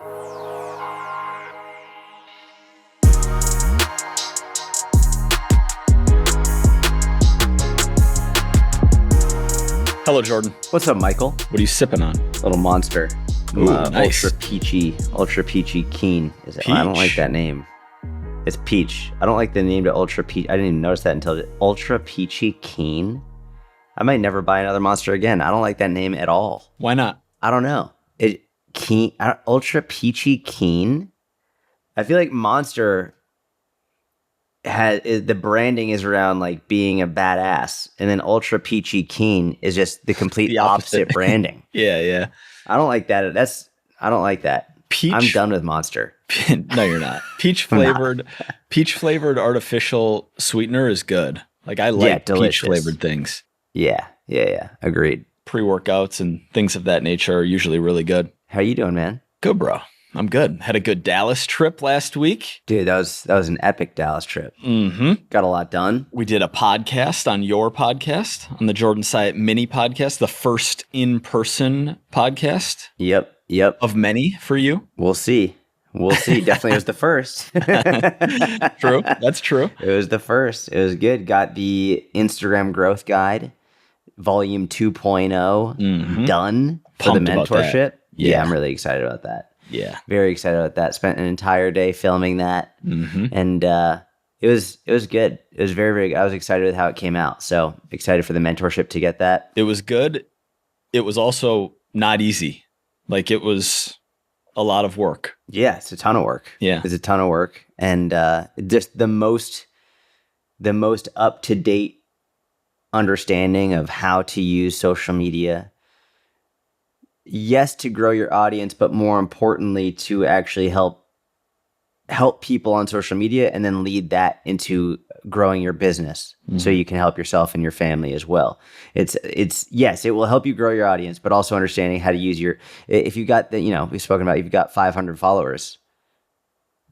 Hello, Jordan. What's up, Michael? What are you sipping on? Little Monster. Ooh, nice. Ultra peachy keen. Is it? Peach? I don't like that name. It's peach. I don't like the name to ultra peach. I didn't even notice that until ultra peachy keen. I might never buy another Monster again. I don't like that name at all. Why not? I don't know. Ultra peachy keen. I feel like Monster the branding is around like being a badass, and then ultra peachy keen is just the complete The opposite opposite. branding. Yeah. I don't like that. I don't like that. Peach. I'm done with Monster. No, you're not. Peach flavored artificial sweetener is good. Like I like peach flavored things. Yeah. Agreed. Pre-workouts and things of that nature are usually really good. How you doing, man? Good, bro. I'm good. Had a good Dallas trip last week. Dude, that was an epic Dallas trip. Mm-hmm. Got a lot done. We did a podcast on your podcast, on the Jordan Syatt mini podcast, the first in-person podcast. Yep. Of many for you. We'll see. Definitely was the first. True. That's true. It was the first. It was good. Got the Instagram growth guide, volume 2.0 done for the mentorship. Yeah, I'm really excited about that. Yeah. Very excited about that. Spent an entire day filming that. And it was good. It was very, very good. I was excited with how it came out. So excited for the mentorship to get that. It was good. It was also not easy. Like it was a lot of work. Yeah, it's a ton of work. Yeah. It's a ton of work. And just the most up-to-date understanding of how to use social media. Yes, to grow your audience, but more importantly, to actually help people on social media and then lead that into growing your business so you can help yourself and your family as well. It's yes, it will help you grow your audience, but also understanding how to use if you got we've spoken about, if you've got 500 followers,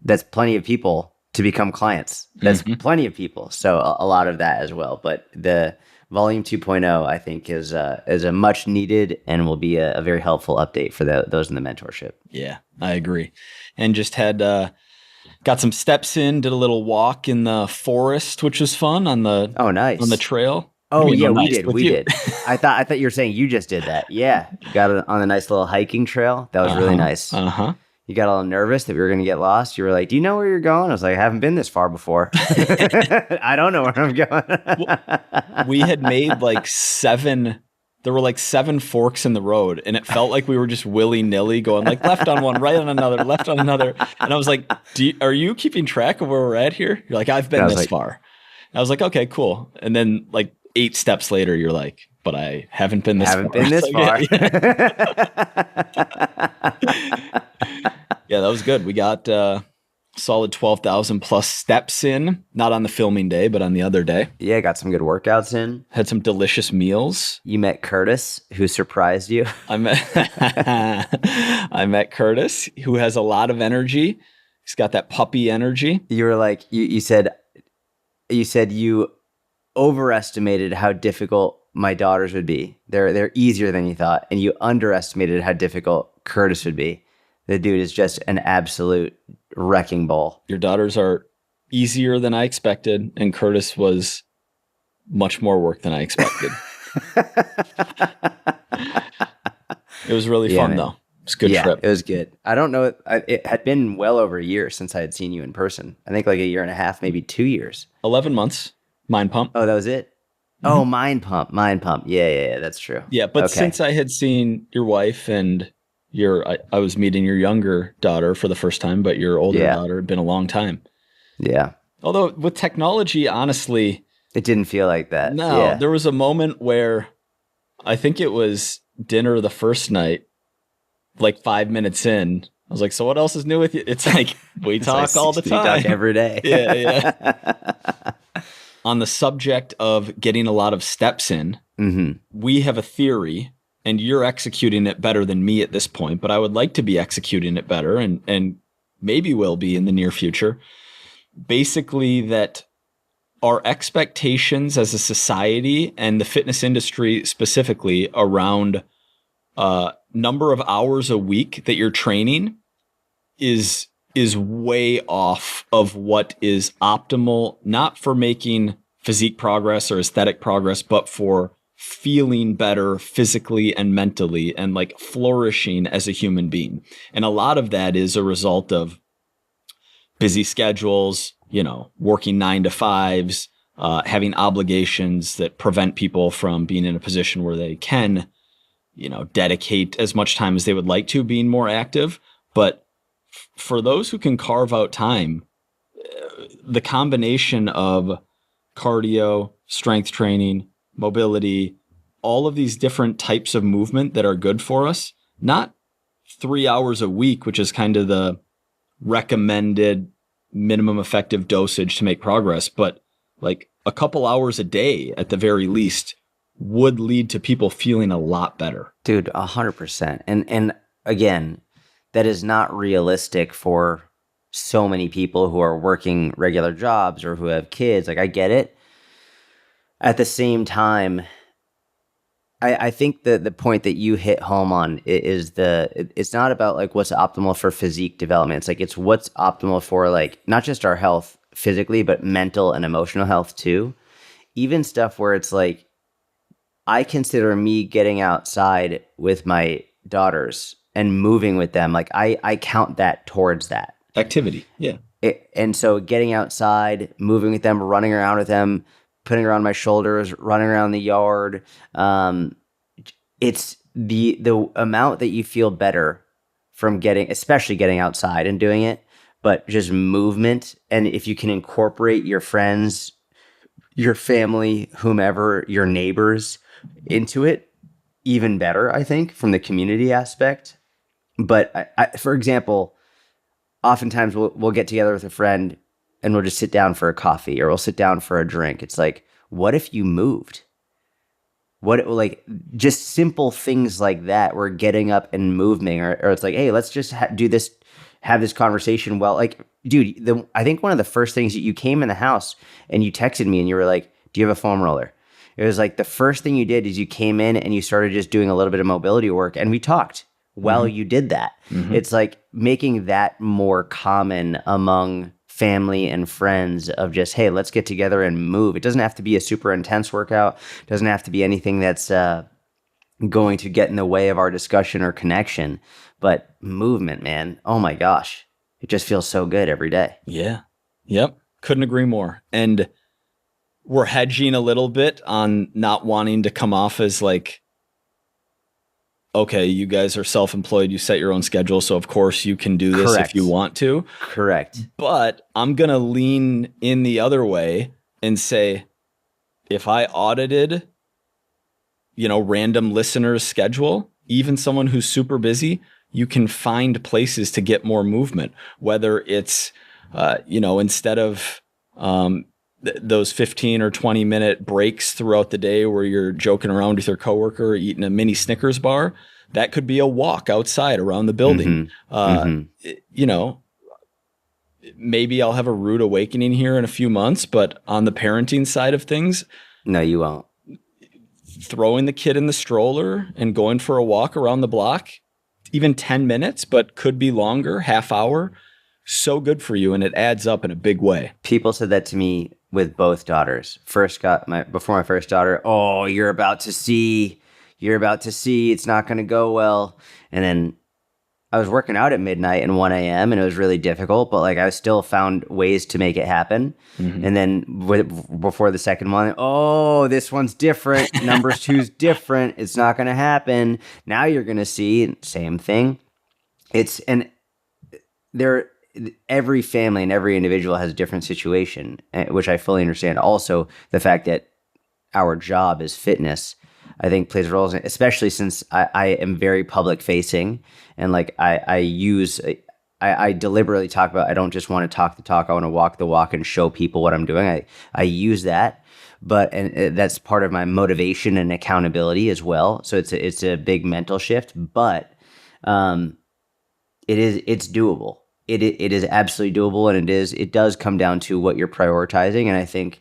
that's plenty of people to become clients. That's plenty of people. So a lot of that as well. But the Volume 2.0, I think, is a much needed and will be a very helpful update for those in the mentorship. Yeah, I agree. And just had got some steps in, did a little walk in the forest, which was fun on the nice on the trail. Oh yeah, we did. I thought you were saying you just did that. Yeah, got it on a nice little hiking trail. That was really nice. You got a little nervous that we were going to get lost. You were like, "Do you know where you're going?" I was like, "I haven't been this far before. I don't know where I'm going." We had made like 7. There were like 7 forks in the road, and it felt like we were just willy-nilly going like left on one, right on another, left on another. And I was like, are you keeping track of where we're at here? You're like, "I've been this far." And I was like, "Okay, cool." And then like 8 steps later, you're like, "But I haven't been this far." Yeah, that was good. We got solid 12,000 plus steps in, not on the filming day, but on the other day. Yeah, got some good workouts in. Had some delicious meals. You met Curtis, who surprised you. I met Curtis, who has a lot of energy. He's got that puppy energy. You were like, you said you overestimated how difficult my daughters would be. They're easier than you thought, and you underestimated how difficult Curtis would be. The dude is just an absolute wrecking ball. Your daughters are easier than I expected, and Curtis was much more work than I expected. It was really fun, though. It was a good trip. It was good. I don't know. It had been well over a year since I had seen you in person. I think like a year and a half, maybe 2 years. 11 months. Mind Pump. Oh, that was it? Mm-hmm. Oh, Mind Pump. Yeah, that's true. Yeah, but since I had seen your wife and I was meeting your younger daughter for the first time, but your older daughter had been a long time. Yeah. Although with technology, honestly, it didn't feel like that. No, there was a moment where I think it was dinner the first night, like 5 minutes in. I was like, "So what else is new with you?" It's like, we talk all the time. We talk every day. Yeah. On the subject of getting a lot of steps in, we have a theory, and you're executing it better than me at this point, but I would like to be executing it better and maybe will be in the near future. Basically, that our expectations as a society and the fitness industry specifically around number of hours a week that you're training is way off of what is optimal, not for making physique progress or aesthetic progress, but for feeling better physically and mentally and like flourishing as a human being. And a lot of that is a result of busy schedules, working 9 to 5s, having obligations that prevent people from being in a position where they can, dedicate as much time as they would like to being more active. But for those who can carve out time, the combination of cardio, strength training, mobility, all of these different types of movement that are good for us, not 3 hours a week, which is kind of the recommended minimum effective dosage to make progress, but like a couple hours a day at the very least would lead to people feeling a lot better. Dude, 100%. And again, that is not realistic for so many people who are working regular jobs or who have kids. Like, I get it. At the same time, I think that the point that you hit home on is it's not about like what's optimal for physique development. It's like, it's what's optimal for like not just our health physically, but mental and emotional health too. Even stuff where it's like, I consider me getting outside with my daughters and moving with them. Like I count that towards that activity. Yeah. And so getting outside, moving with them, running around with them, putting her on my shoulders, running around the yard. It's the amount that you feel better from especially getting outside and doing it, but just movement. And if you can incorporate your friends, your family, whomever, your neighbors into it, even better, I think, from the community aspect. But for example, oftentimes we'll get together with a friend and we'll just sit down for a coffee or we'll sit down for a drink. It's like, what if you moved? Like just simple things like that. We're getting up and moving, or it's like, hey, let's just do this, have this conversation. Well, like, dude, I think one of the first things you came in the house and you texted me and you were like, do you have a foam roller? It was like the first thing you did is you came in and you started just doing a little bit of mobility work and we talked while you did that. Mm-hmm. It's like making that more common among family and friends of just, hey, let's get together and move. It doesn't have to be a super intense workout. It doesn't have to be anything that's going to get in the way of our discussion or connection. But movement, man, oh my gosh, it just feels so good every day. Yeah. Yep. Couldn't agree more. And we're hedging a little bit on not wanting to come off as like, okay, you guys are self-employed, you set your own schedule, so of course you can do this if you want to. Correct. But I'm going to lean in the other way and say, if I audited, random listeners' schedule, even someone who's super busy, you can find places to get more movement, whether it's, instead of those 15 or 20 minute breaks throughout the day where you're joking around with your coworker, eating a mini Snickers bar, that could be a walk outside around the building. Maybe I'll have a rude awakening here in a few months, but on the parenting side of things, no, you won't. Throwing the kid in the stroller and going for a walk around the block, even 10 minutes, but could be longer, half hour, so good for you. And it adds up in a big way. People said that to me with both daughters. Before my first daughter, oh, you're about to see, it's not going to go well. And then I was working out at midnight and 1 a.m. and it was really difficult, but like I still found ways to make it happen. Mm-hmm. And then before the second one, oh, this one's different. Number 2's different. It's not going to happen. Now you're going to see, same thing. Every family and every individual has a different situation, which I fully understand. Also, the fact that our job is fitness, I think plays roles, especially since I am very public facing, and like I deliberately talk about, I don't just want to talk the talk, I want to walk the walk and show people what I'm doing. I use that, and that's part of my motivation and accountability as well. So it's a big mental shift, but it's doable. It is absolutely doable, and it does come down to what you're prioritizing. And I think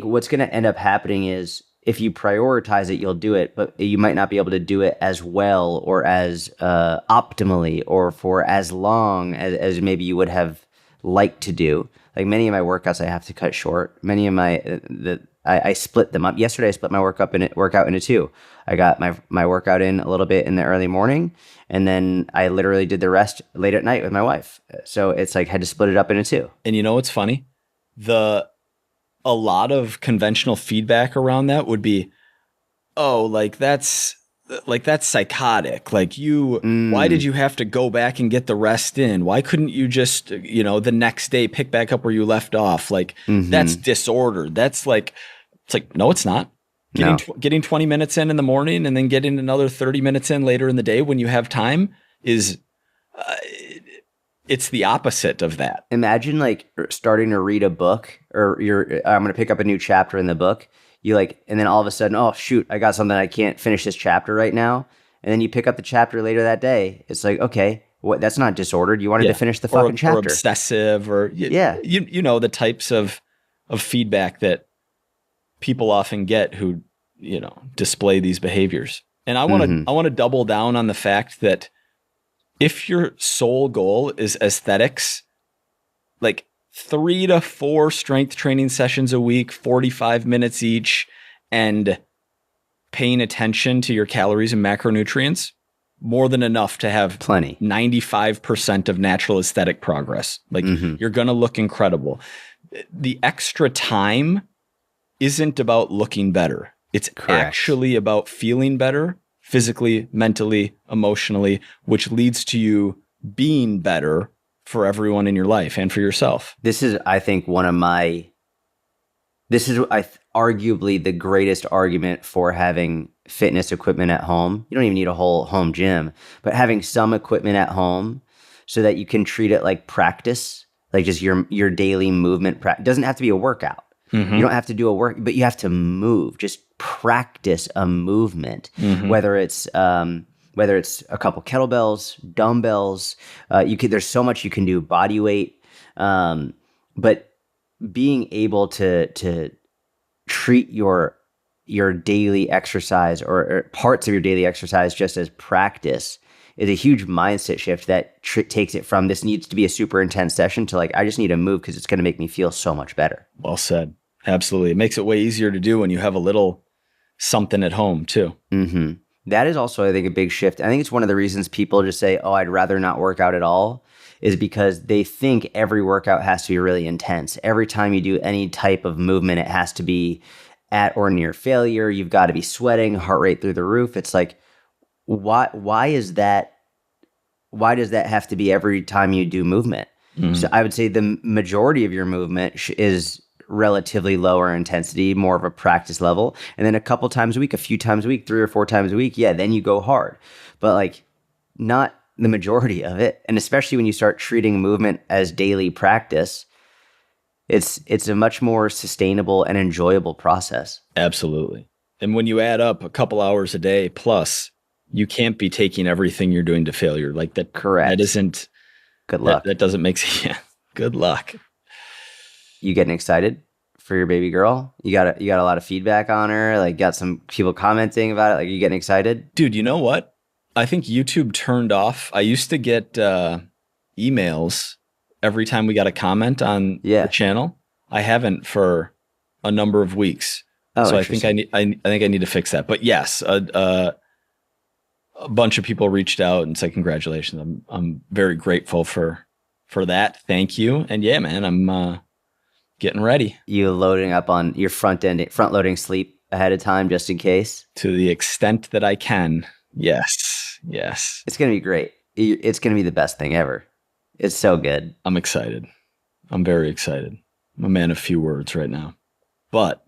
what's going to end up happening is if you prioritize it, you'll do it, but you might not be able to do it as well or as optimally or for as long as maybe you would have liked to do. Like many of my workouts, I have to cut short. Many of I split them up. Yesterday, I split my workout into two. I got my workout in a little bit in the early morning, and then I literally did the rest late at night with my wife. So it's like had to split it up into two. And you know what's funny? A lot of conventional feedback around that would be, oh, that's psychotic. Like why did you have to go back and get the rest in? Why couldn't you just, the next day pick back up where you left off? Like that's disordered. It's like, no, it's not. Getting 20 minutes in the morning and then getting another 30 minutes in later in the day when you have time is, it's the opposite of that. Imagine like starting to read a book or I'm going to pick up a new chapter in the book. And then all of a sudden, oh shoot, I got something, I can't finish this chapter right now. And then you pick up the chapter later that day. It's like, okay, that's not disordered. You wanted to finish the fucking chapter. Or obsessive the types of feedback that people often get who, display these behaviors. And I want to double down on the fact that if your sole goal is aesthetics, like 3 to 4 strength training sessions a week, 45 minutes each, and paying attention to your calories and macronutrients, more than enough to have plenty 95% of natural aesthetic progress. Like you're going to look incredible. The extra time isn't about looking better. It's actually about feeling better physically, mentally, emotionally, which leads to you being better for everyone in your life and for yourself. This is, I think, arguably the greatest argument for having fitness equipment at home. You don't even need a whole home gym, but having some equipment at home so that you can treat it like practice, like just your daily movement. It doesn't have to be a workout. You don't have to do a work, but you have to move. Just practice a movement, whether it's a couple kettlebells, dumbbells. There's so much you can do, body weight, but being able to treat your daily exercise or parts of your daily exercise just as practice is a huge mindset shift that takes it from this needs to be a super intense session to like, I just need to move because it's going to make me feel so much better. Well said. Absolutely. It makes it way easier to do when you have a little something at home too. That is also, I think, a big shift. I think it's one of the reasons people just say, oh, I'd rather not work out at all, is because they think every workout has to be really intense. Every time you do any type of movement, it has to be at or near failure. You've got to be sweating, heart rate through the roof. It's like, why is that? Why does that have to be every time you do movement? So I would say the majority of your movement is relatively lower intensity, more of a practice level. And then a couple times a week, a few times a week, 3 or 4 times a week, then you go hard. But like not the majority of it. And especially when you start treating movement as daily practice, it's a much more sustainable and enjoyable process. Absolutely. And when you add up a couple hours a day plus, you can't be taking everything you're doing to failure. Like that. Correct. That isn't. Good luck. That doesn't make sense. Yeah. Good luck. You getting excited for your baby girl? You got a lot of feedback on her. Like got some people commenting about it. Like you getting excited? Dude, you know what? I think YouTube turned off. I used to get emails every time we got a comment on the channel. I haven't for a number of weeks. Oh, so I think I need to fix that. But yes, a bunch of people reached out and said congratulations. I'm very grateful for that. Thank you. And yeah, man, I'm getting ready. You loading up on your front loading sleep ahead of time just in case? To the extent that I can. Yes. It's going to be great. It's going to be the best thing ever. It's so good. I'm excited. I'm very excited. I'm a man of few words right now. But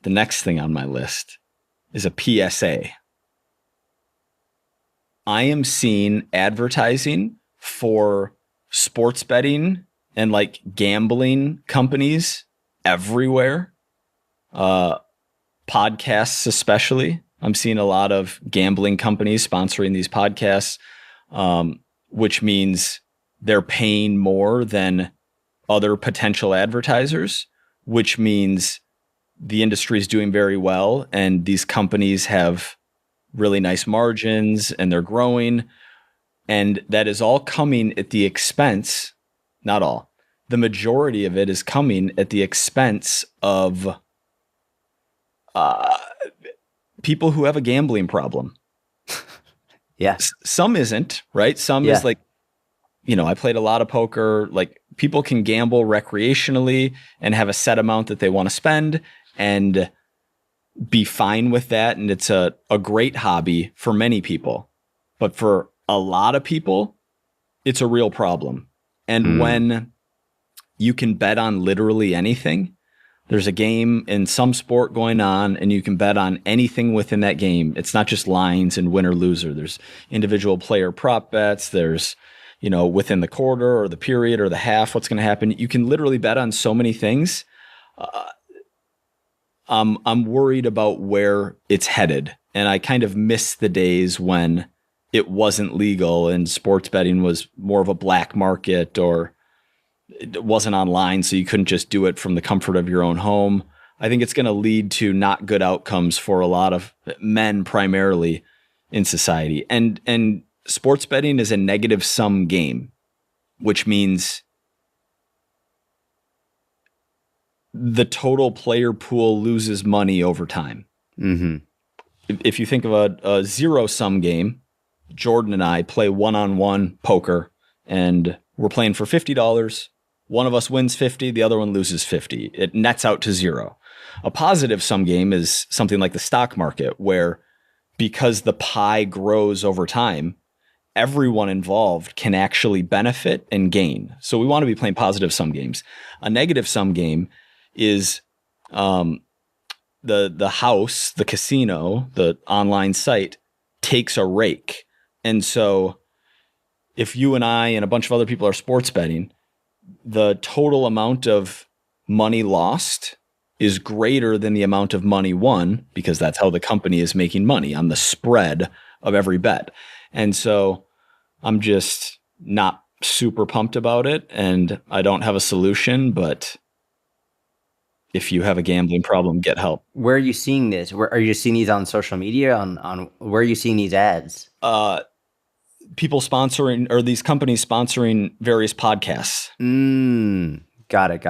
the next thing on my list is a PSA. I am seeing advertising for sports betting and like gambling companies everywhere. Podcasts especially. I'm seeing a lot of gambling companies sponsoring these podcasts, which means they're paying more than other potential advertisers, which means the industry is doing very well and these companies have really nice margins and they're growing. And that is all coming at the expense, not all, the majority of it is coming at the expense of people who have a gambling problem. Yeah. Some isn't, right? Some is like, I played a lot of poker. Like people can gamble recreationally and have a set amount that they want to spend and be fine with that. And it's a great hobby for many people. But for a lot of people, it's a real problem. And when you can bet on literally anything, there's a game in some sport going on and you can bet on anything within that game. It's not just lines and winner loser. There's individual player prop bets. There's, within the quarter or the period or the half, what's going to happen. You can literally bet on so many things. I'm worried about where it's headed. And I kind of miss the days when it wasn't legal and sports betting was more of a black market, or it wasn't online, so you couldn't just do it from the comfort of your own home. I think it's going to lead to not good outcomes for a lot of men primarily in society. And sports betting is a negative sum game, which means the total player pool loses money over time. Mm-hmm. If you think of a zero sum game, Jordan and I play one-on-one poker and we're playing for $50. One of us wins 50, the other one loses 50. It nets out to zero. A positive sum game is something like the stock market, where because the pie grows over time, everyone involved can actually benefit and gain. So we want to be playing positive sum games. A negative sum game is the house, the casino, the online site takes a rake. And so if you and I and a bunch of other people are sports betting, the total amount of money lost is greater than the amount of money won, because that's how the company is making money, on the spread of every bet. And so I'm just not super pumped about it, and I don't have a solution, but if you have a gambling problem, get help. Where are you seeing this? Where are you seeing these on social media? On where are you seeing these ads? People sponsoring, or these companies sponsoring various podcasts. Got it.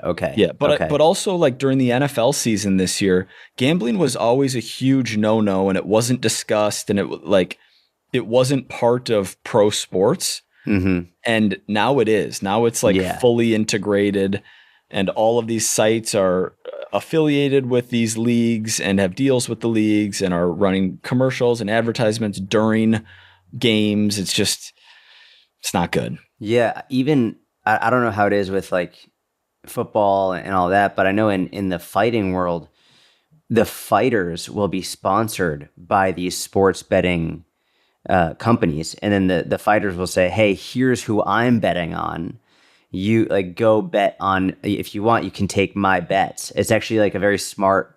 Okay. Yeah, but also like during the NFL season this year, gambling was always a huge no-no, and it wasn't discussed, and it wasn't part of pro sports. Mm-hmm. And now it is. Now it's fully integrated, and all of these sites are affiliated with these leagues and have deals with the leagues and are running commercials and advertisements during games. It's not good. Yeah. Even, I don't know how it is with like football and all that, but I know in the fighting world, the fighters will be sponsored by these sports betting companies. And then the fighters will say, hey, here's who I'm betting on. You like go bet on, if you want, you can take my bets. It's actually like a very smart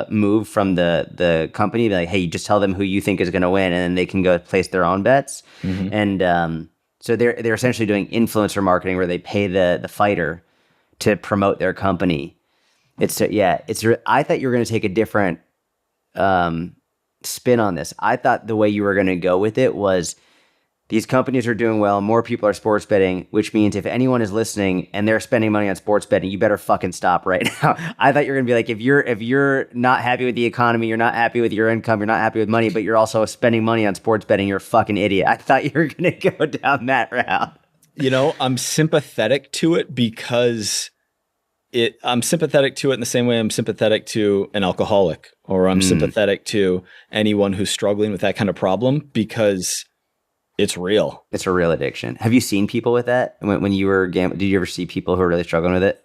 move from the company. Like, hey, you just tell them who you think is going to win, and then they can go place their own bets. Mm-hmm. And so they're essentially doing influencer marketing, where they pay the fighter to promote their company. I thought you were going to take a different spin on this. I thought the way you were going to go with it was, these companies are doing well, more people are sports betting, which means if anyone is listening and they're spending money on sports betting, you better fucking stop right now. I thought you were going to be like, if you're not happy with the economy, you're not happy with your income, you're not happy with money, but you're also spending money on sports betting, you're a fucking idiot. I thought you were going to go down that route. I'm sympathetic to it because I'm sympathetic to it in the same way I'm sympathetic to an alcoholic, or I'm sympathetic to anyone who's struggling with that kind of problem, because it's real. It's a real addiction. Have you seen people with that when you were gambling? Did you ever see people who are really struggling with it?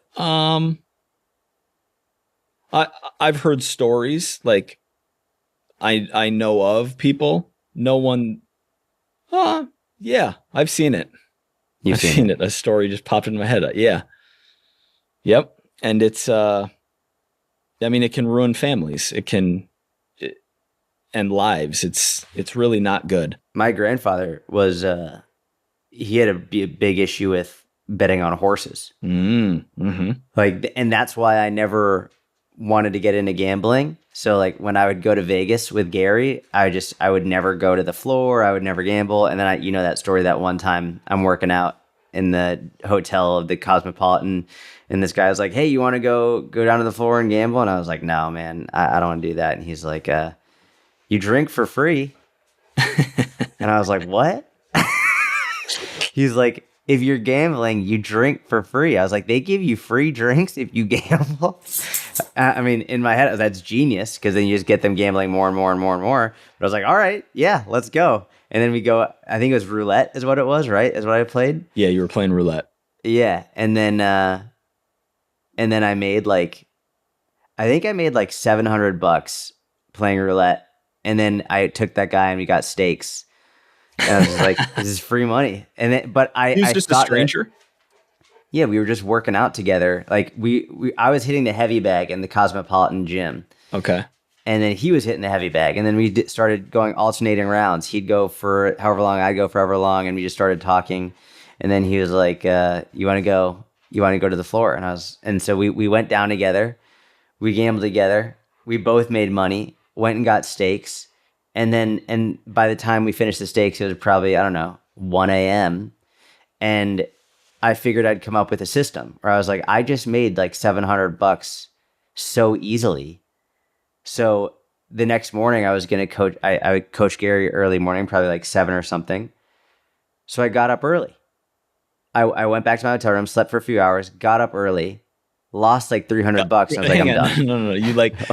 I've heard stories, like I know of people. No one. Yeah, I've seen it. I've seen it. A story just popped into my head. Yeah. Yep. And it's it can ruin families. And lives. It's really not good. My grandfather was he had a big issue with betting on horses. Mm-hmm. And that's why I never wanted to get into gambling. So like when I would go to Vegas with Gary, I would never go to the floor. I would never gamble. And then that story, that one time I'm working out in the hotel of the Cosmopolitan, and this guy was like, "Hey, you want to go down to the floor and gamble?" And I was like, "No, man, I don't want to do that." And he's like, "You drink for free." And I was like, "What?" He's like, "If you're gambling, you drink for free." I was like, "They give you free drinks if you gamble?" I mean, in my head, that's genius, because then you just get them gambling more and more and more and more. But I was like, all right, yeah, let's go. And then we go, I think it was roulette is what it was, right? Is what I played. Yeah, you were playing roulette. Yeah. And then I made like $700 playing roulette. And then I took that guy and we got steaks. And I was just like, this is free money. And then, but He was just a stranger? Yeah, we were just working out together. Like I was hitting the heavy bag in the Cosmopolitan gym. Okay. And then he was hitting the heavy bag. And then we started going alternating rounds. He'd go for however long, I'd go for however long. And we just started talking. And then he was like, you want to go to the floor? And so we went down together. We gambled together. We both made money, went and got steaks. And by the time we finished the steaks, it was probably, I don't know, 1 a.m. And I figured I'd come up with a system where I was like, I just made like $700 so easily. So the next morning I was going to coach, I would coach Gary early morning, probably like 7 or something. So I got up early. I went back to my hotel room, slept for a few hours, got up early, lost like $300. And I was like, I'm done. No.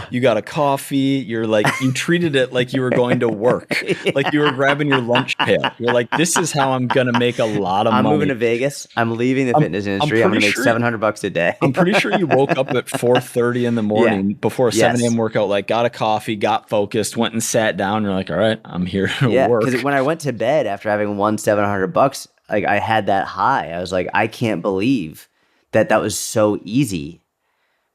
You got a coffee. You're like, you treated it like you were going to work, Yeah. like you were grabbing your lunch pail. You're like, this is how I'm going to make a lot of money. I'm moving to Vegas. I'm leaving the fitness industry. I'm going to make $700 a day. I'm pretty sure you woke up at 4:30 in the morning before a 7 a.m. workout, like got a coffee, got focused, went and sat down. You're like, all right, I'm here to work. Because when I went to bed after having won $700, like I had that high. I was like, I can't believe that was so easy.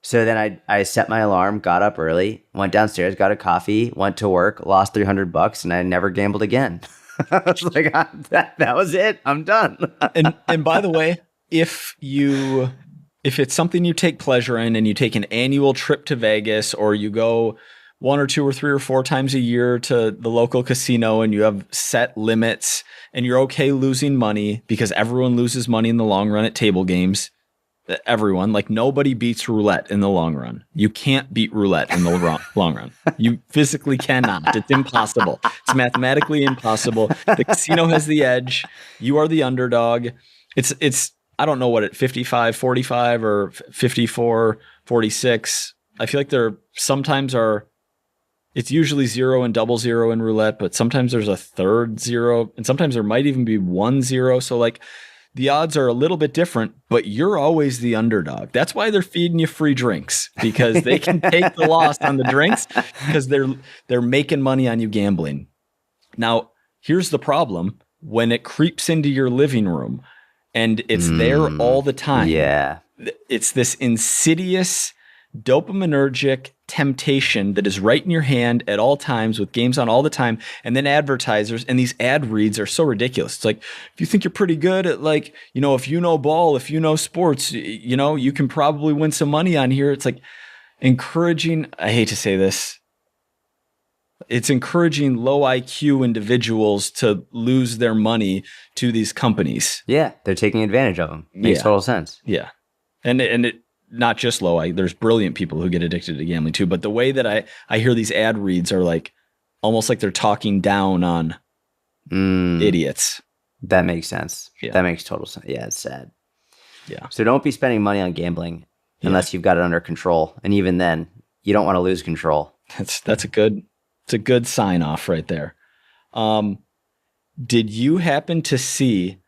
So then I set my alarm, got up early, went downstairs, got a coffee, went to work, lost $300, and I never gambled again. I was like, that was it. I'm done. and by the way, if it's something you take pleasure in and you take an annual trip to Vegas, or you go 1 or 2 or 3 or 4 times a year to the local casino and you have set limits and you're okay losing money, because everyone loses money in the long run at table games. Everyone, like nobody beats roulette in the long run. You can't beat roulette in the long run. You physically cannot. It's impossible. It's mathematically impossible. The casino has the edge. You are the underdog. It's I don't know what it 55-45 or 54-46. I feel like there sometimes are. It's usually 0 and 00 in roulette, but sometimes there's a third 0, and sometimes there might even be 1-0. So like the odds are a little bit different, but you're always the underdog. That's why they're feeding you free drinks, because they can take the loss on the drinks, because they're making money on you gambling. Now, here's the problem. When it creeps into your living room and it's there all the time. Yeah. It's this insidious dopaminergic temptation that is right in your hand at all times, with games on all the time. And then advertisers, and these ad reads are so ridiculous. It's like, if you think you're pretty good at, like, you know, if you know ball, if you know sports, you know, you can probably win some money on here. It's like encouraging, I hate to say this, it's encouraging low IQ individuals to lose their money to these companies. Yeah, they're taking advantage of them. Makes total sense. Yeah. And it not just low, there's brilliant people who get addicted to gambling too. But the way that I hear these ad reads are like almost like they're talking down on idiots. That makes sense. Yeah. That makes total sense. Yeah, it's sad. Yeah. So don't be spending money on gambling unless you've got it under control. And even then, you don't want to lose control. That's a good sign off right there. Did you happen to see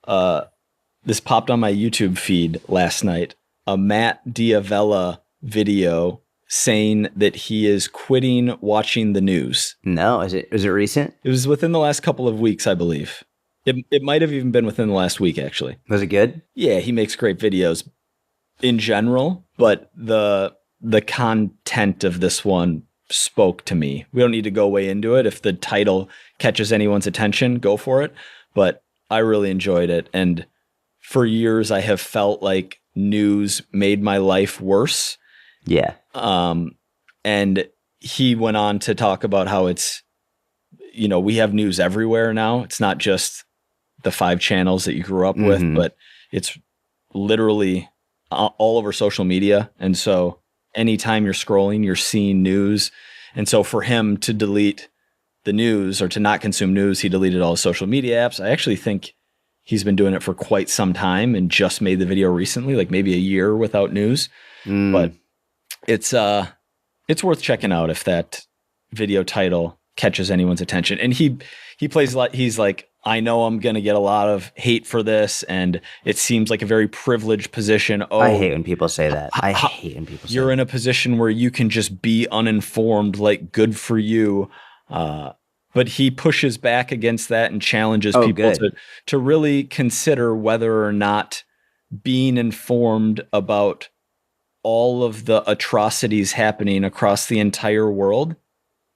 this popped on my YouTube feed last night, a Matt Diavella video saying that he is quitting watching the news? No, is it recent? It was within the last couple of weeks, I believe. It might have even been within the last week, actually. Was it good? Yeah, he makes great videos in general, but the content of this one spoke to me. We don't need to go way into it. If the title catches anyone's attention, go for it. But I really enjoyed it. And for years, I have felt like news made my life worse. Yeah. And he went on to talk about how it's, we have news everywhere now. It's not just the 5 channels that you grew up with, but it's literally all over social media. And so anytime you're scrolling, you're seeing news. And so for him to delete the news or to not consume news, he deleted all his social media apps. I actually think he's been doing it for quite some time and just made the video recently, like maybe a year without news. But it's worth checking out if that video title catches anyone's attention. And he plays like, he's like, I know I'm going to get a lot of hate for this, and it seems like a very privileged position. Oh, I hate when people say that. I hate when people say you're in a position where you can just be uninformed, like, good for you. But he pushes back against that and challenges people to really consider whether or not being informed about all of the atrocities happening across the entire world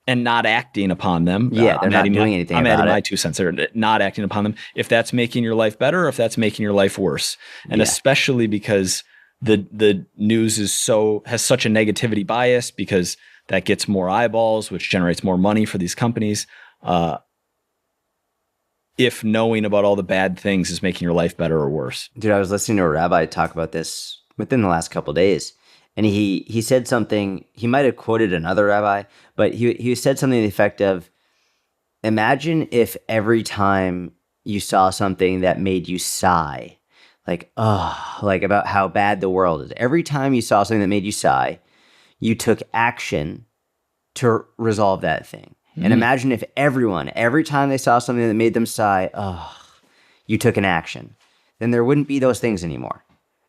and not acting upon them. Yeah, they're not doing anything about it. I'm adding my 2 cents there, not acting upon them. If that's making your life better, or if that's making your life worse. And especially because the news has such a negativity bias, because that gets more eyeballs, which generates more money for these companies. If knowing about all the bad things is making your life better or worse. Dude, I was listening to a rabbi talk about this within the last couple of days. And he said something, he might have quoted another rabbi, but he said something to the effect of, imagine if every time you saw something that made you sigh, like about how bad the world is, every time you saw something that made you sigh, you took action to resolve that thing. And imagine if every time they saw something that made them sigh, you took an action. Then there wouldn't be those things anymore,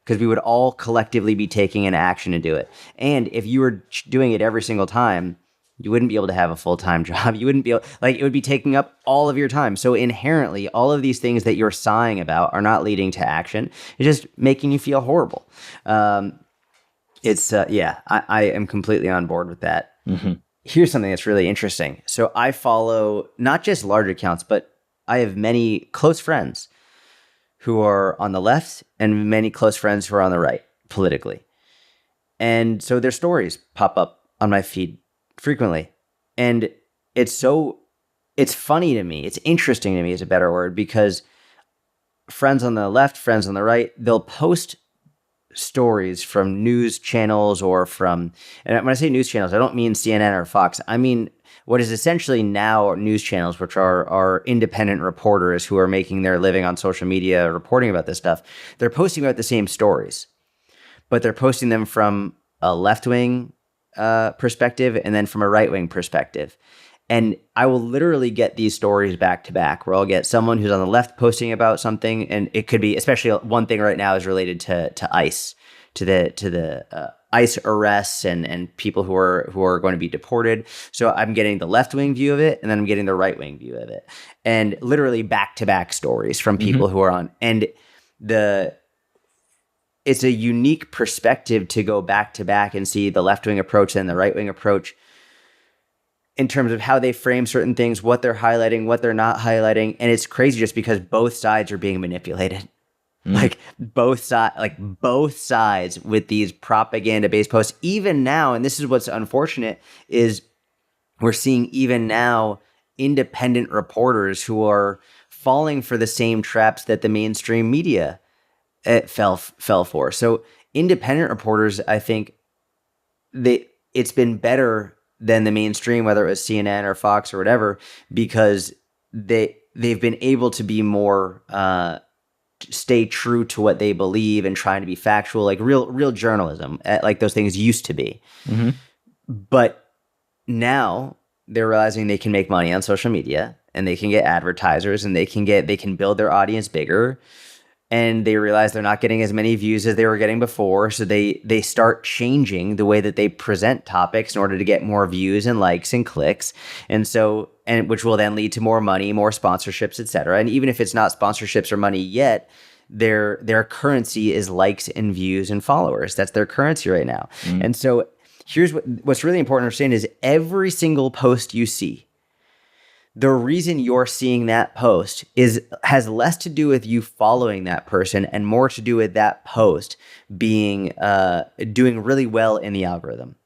because we would all collectively be taking an action to do it. And if you were doing it every single time, you wouldn't be able to have a full-time job. You wouldn't be able, it would be taking up all of your time. So inherently, all of these things that you're sighing about are not leading to action. It's just making you feel horrible. I am completely on board with that. Here's something that's really interesting. So I follow not just large accounts, but I have many close friends who are on the left and many close friends who are on the right politically. And so their stories pop up on my feed frequently. And it's funny to me. It's interesting to me is a better word, because friends on the left, friends on the right, they'll post stories from news channels and when I say news channels, I don't mean CNN or Fox. I mean what is essentially now news channels, which are independent reporters who are making their living on social media reporting about this stuff. They're posting about the same stories, but they're posting them from a left-wing perspective and then from a right-wing perspective. And I will literally get these stories back to back, where I'll get someone who's on the left posting about something, and it could be, especially one thing right now is related to ICE, to the ICE arrests and people who are going to be deported. So I'm getting the left wing view of it, and then I'm getting the right wing view of it, and literally back to back stories from people who are on. And it's a unique perspective to go back to back and see the left wing approach and the right wing approach, in terms of how they frame certain things, what they're highlighting, what they're not highlighting. And it's crazy just because both sides are being manipulated. Like both sides with these propaganda-based posts. Even now, and this is what's unfortunate, is we're seeing even now independent reporters who are falling for the same traps that the mainstream media fell for. So independent reporters, I think it's been better than the mainstream, whether it was CNN or Fox or whatever, because they've been able to be more stay true to what they believe and trying to be factual, like real journalism, like those things used to be. But now they're realizing they can make money on social media, and they can get advertisers, and they can build their audience bigger. And they realize they're not getting as many views as they were getting before. So they start changing the way that they present topics in order to get more views and likes and clicks. And which will then lead to more money, more sponsorships, et cetera. And even if it's not sponsorships or money yet, their currency is likes and views and followers. That's their currency right now. And so here's what's really important to understand is every single post you see the reason you're seeing that post has less to do with you following that person and more to do with that post being doing really well in the algorithm.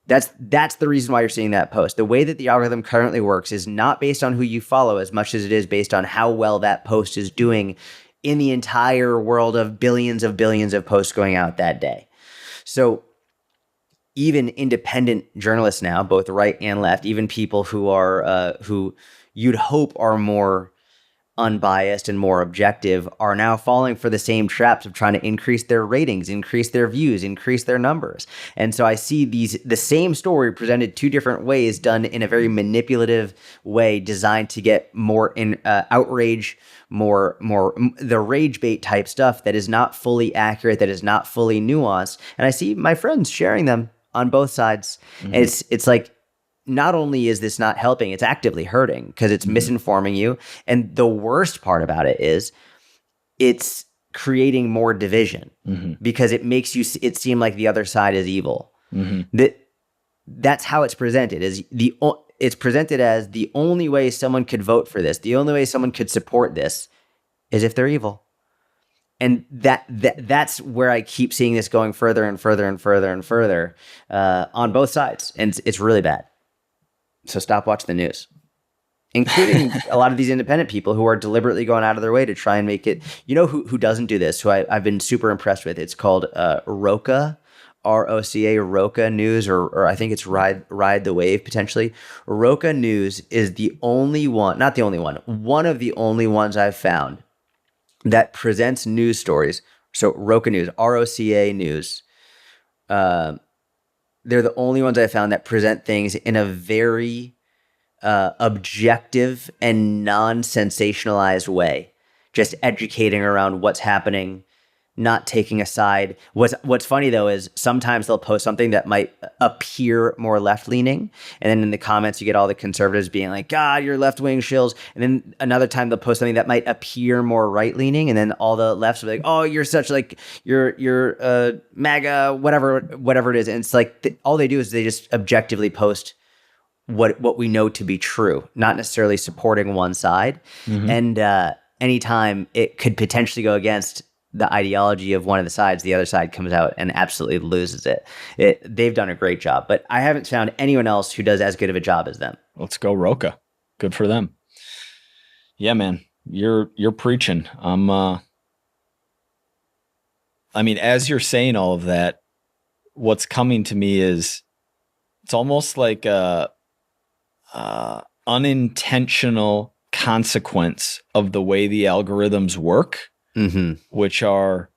That's the reason why you're seeing that post. The way that the algorithm currently works is not based on who you follow as much as it is based on how well that post is doing in the entire world of billions of posts going out that day. So even independent journalists now, both right and left, even people who are who you'd hope are more unbiased and more objective, are now falling for the same traps of trying to increase their ratings, increase their views, increase their numbers. And so I see the same story presented two different ways, done in a very manipulative way, designed to get more outrage, more the rage bait type stuff that is not fully accurate, that is not fully nuanced. And I see my friends sharing them on both sides. Mm-hmm. And it's like, not only is this not helping, it's actively hurting because it's misinforming you. And the worst part about it is it's creating more division because it makes it seem like the other side is evil. That's how it's presented. It's presented as the only way someone could vote for this, the only way someone could support this is if they're evil. And that's where I keep seeing this going further and further and further and further on both sides. And it's really bad. So stop watching the news, including a lot of these independent people who are deliberately going out of their way to try and make it. You know who doesn't do this, who I've been super impressed with? It's called Roca, ROCA, Roca News, or I think it's Ride the Wave, potentially. Roca News is the only one, not the only one of the only ones I've found that presents news stories. So Roca News, ROCA News, they're the only ones I found that present things in a very objective and non-sensationalized way, just educating around what's happening, not taking a side. What's funny though is sometimes they'll post something that might appear more left-leaning, and then in the comments you get all the conservatives being like, "God, you're left-wing shills," and then another time they'll post something that might appear more right-leaning, and then all the lefts will be like, "Oh, you're such like you're MAGA, whatever it is," and it's like all they do is they just objectively post what we know to be true, not necessarily supporting one side, and anytime it could potentially go against the ideology of one of the sides, the other side comes out and absolutely loses it. They've done a great job, but I haven't found anyone else who does as good of a job as them. Let's go Roca. Good for them. Yeah, man, you're preaching. I mean, as you're saying all of that, what's coming to me is it's almost like a unintentional consequence of the way the algorithms work. Which are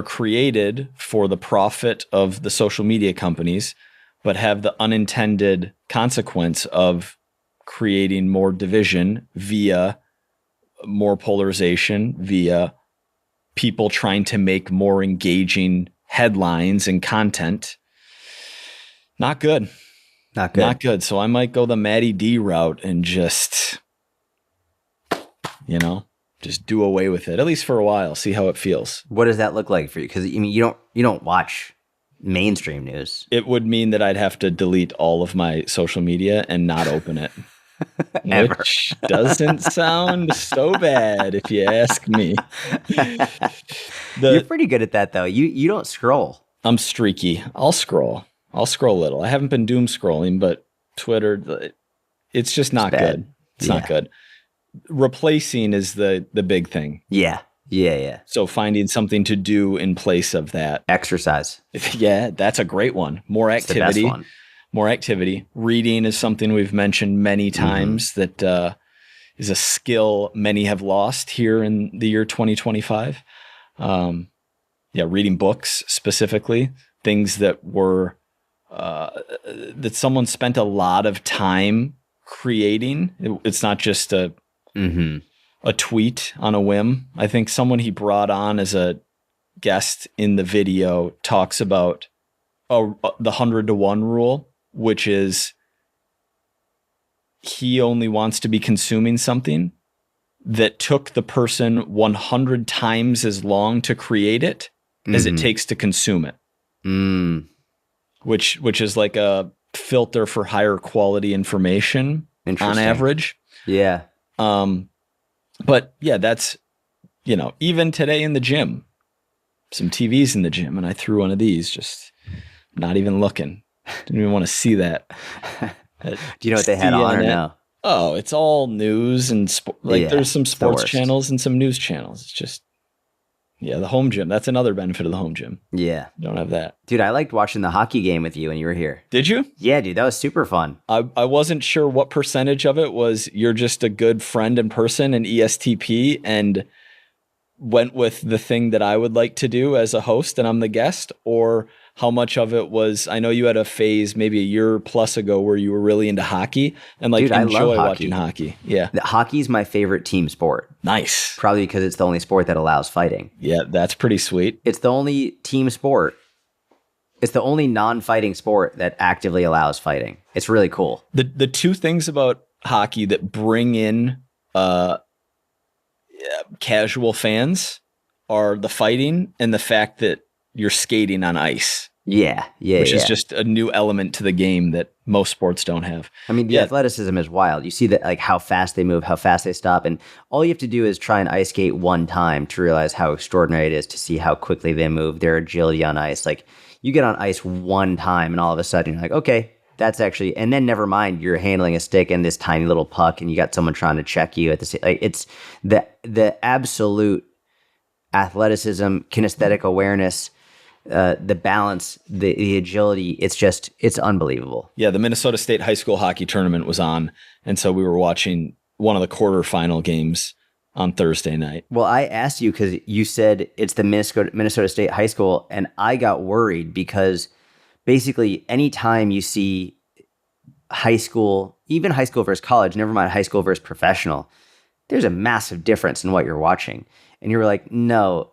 created for the profit of the social media companies, but have the unintended consequence of creating more division via more polarization, via people trying to make more engaging headlines and content. Not good. Not good. Not good. So I might go the Matty D route and just do away with it, at least for a while, see how it feels. What does that look like for you? Because I mean, you don't watch mainstream news. It would mean that I'd have to delete all of my social media and not open it. Which doesn't sound so bad if you ask me. You're pretty good at that though. You don't scroll. I'm streaky. I'll scroll a little. I haven't been doom scrolling, but Twitter, it's just not good. It's not good. Replacing is the big thing. Yeah. So finding something to do in place of that. Exercise. Yeah, that's a great one. More activity. It's the best one. More activity. Reading is something we've mentioned many times that is a skill many have lost here in the year 2025. Reading books specifically, things that were that someone spent a lot of time creating. It's not just a tweet on a whim. I think someone he brought on as a guest in the video talks about the 100-to-1 rule, which is he only wants to be consuming something that took the person 100 times as long to create it as it takes to consume it. Which is like a filter for higher quality information on average. Yeah. But yeah, that's, even today in the gym, some TVs in the gym, and I threw one of these, just not even looking. Didn't even want to see that. Do you know what they had on or no? Oh, it's all news and there's some sports worst. channels and some news channels. It's just, the home gym. That's another benefit of the home gym. Yeah. Don't have that. Dude, I liked watching the hockey game with you when you were here. Did you? Yeah, dude, that was super fun. I wasn't sure what percentage of it was you're just a good friend in person and ESTP and went with the thing that I would like to do as a host and I'm the guest, or how much of it was, I know you had a phase maybe a year plus ago where you were really into hockey and Dude, enjoy watching hockey. Yeah. Hockey's my favorite team sport. Nice. Probably because it's the only sport that allows fighting. Yeah, that's pretty sweet. It's the only team sport. It's the only non-fighting sport that actively allows fighting. It's really cool. The two things about hockey that bring in casual fans are the fighting and the fact that you're skating on ice. Yeah. Which is just a new element to the game that most sports don't have. I mean, the athleticism is wild. You see that, like, how fast they move, how fast they stop, and all you have to do is try and ice skate one time to realize how extraordinary it is to see how quickly they move, their agility on ice. Like, you get on ice one time and all of a sudden you're like, okay, that's actually, and then never mind, you're handling a stick and this tiny little puck and you got someone trying to check you at the same, like, it's the absolute athleticism, kinesthetic awareness, the balance, the agility. It's unbelievable. Yeah. The Minnesota State high school hockey tournament was on. And so we were watching one of the quarterfinal games on Thursday night. Well, I asked you because you said it's the Minnesota State high school, and I got worried because basically anytime you see high school, even high school versus college, never mind high school versus professional, there's a massive difference in what you're watching. And you were like, no,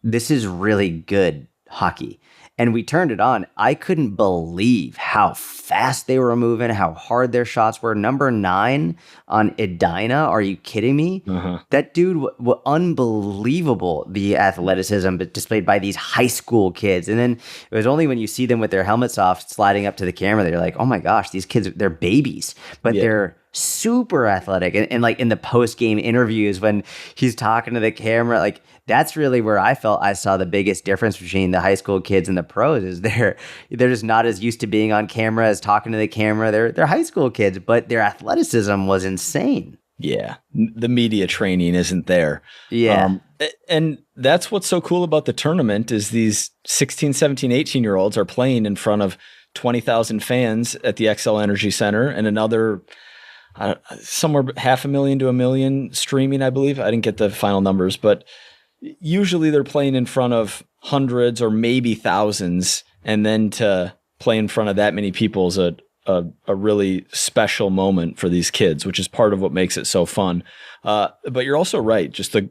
this is really good hockey. And we turned it on. I couldn't believe how fast they were moving, how hard their shots were. Number 9 on Edina. Are you kidding me? Uh-huh. That dude was unbelievable, the athleticism displayed by these high school kids. And then it was only when you see them with their helmets off sliding up to the camera that you're like, oh my gosh, these kids, they're babies. But they're super athletic. And like in the post-game interviews when he's talking to the camera, like that's really where I felt I saw the biggest difference between the high school kids and the pros is they're just not as used to being on camera as talking to the camera. They're high school kids, but their athleticism was insane. Yeah. The media training isn't there. Yeah. And that's what's so cool about the tournament is these 16, 17, 18-year-olds are playing in front of 20,000 fans at the XL Energy Center and another somewhere 500,000 to 1 million streaming, I believe. I didn't get the final numbers, but usually they're playing in front of hundreds or maybe thousands, and then to play in front of that many people is a really special moment for these kids, which is part of what makes it so fun. But you're also right. Just the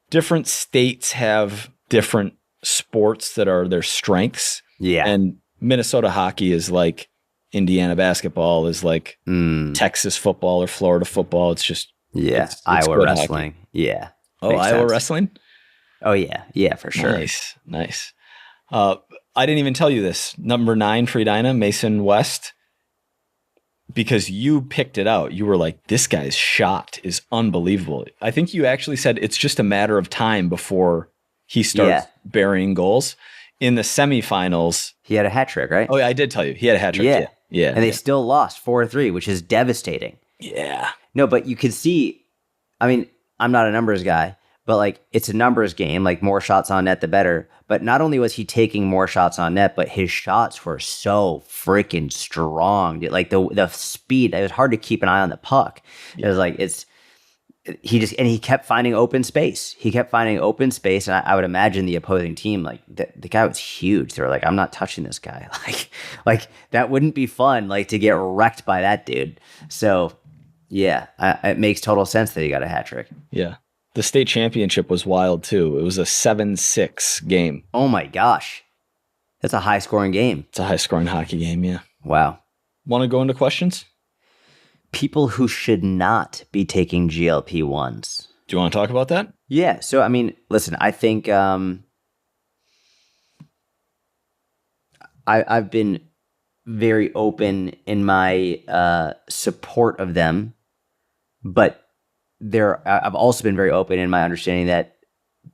different states have different sports that are their strengths. Yeah. And Minnesota hockey is like Indiana basketball is like Texas football or Florida football. It's just it's Iowa wrestling. Hockey. Yeah. Oh, makes Iowa sense. Wrestling? Oh yeah, for sure. Nice. I didn't even tell you this. Number 9 for Edina, Mason West, because you picked it out. You were like, this guy's shot is unbelievable. I think you actually said it's just a matter of time before he starts burying goals. In the semifinals, he had a hat trick, right? Oh, yeah, I did tell you. He had a hat trick. Yeah. And they still lost 4-3, which is devastating. Yeah. No, but you could see, I mean, I'm not a numbers guy, but like it's a numbers game, like more shots on net, the better. But not only was he taking more shots on net, but his shots were so freaking strong. Like the speed, it was hard to keep an eye on the puck. Yeah. It was like, he kept finding open space. And I would imagine the opposing team, like the guy was huge. They were like, I'm not touching this guy. Like that wouldn't be fun, like to get wrecked by that dude. So yeah, it makes total sense that he got a hat trick. Yeah. The state championship was wild too. It was a 7-6 game. Oh my gosh. That's a high scoring game. It's a high scoring hockey game. Yeah. Wow. Want to go into questions? People who should not be taking GLP-1s. Do you want to talk about that? Yeah. So, I mean, listen, I think I've been very open in my support of them, but I've also been very open in my understanding that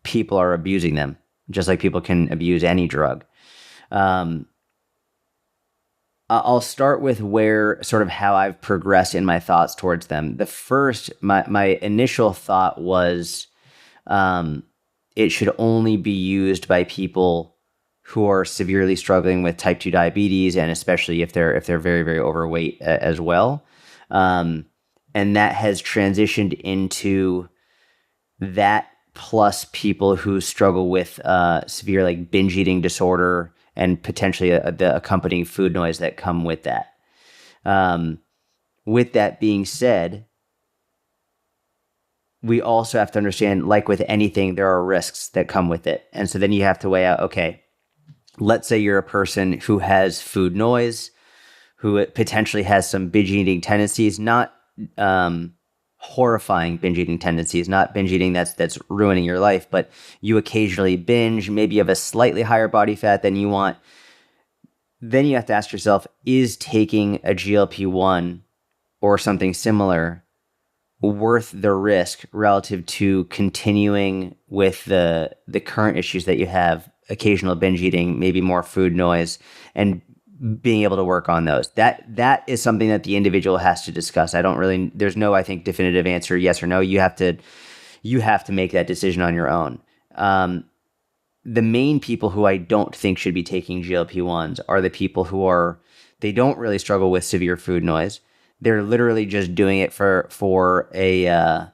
people are abusing them, just like people can abuse any drug. I'll start with how I've progressed in my thoughts towards them. My initial thought was, it should only be used by people who are severely struggling with type 2 diabetes, and especially if they're very, very overweight as well. And that has transitioned into that plus people who struggle with severe like binge eating disorder and potentially the accompanying food noise that come with that. With that being said, we also have to understand, like with anything, there are risks that come with it. And so then you have to weigh out, okay, let's say you're a person who has food noise, who potentially has some binge eating tendencies, not horrifying binge eating tendencies, not binge eating that's ruining your life, but you occasionally binge, maybe you have a slightly higher body fat than you want. Then you have to ask yourself, is taking a GLP-1 or something similar worth the risk relative to continuing with the current issues that you have, occasional binge eating, maybe more food noise, and being able to work on those? That is something that the individual has to discuss. There's no, I think, definitive answer, yes or no. You have to make that decision on your own. The main people who I don't think should be taking GLP-1s are the people they don't really struggle with severe food noise. They're literally just doing it for an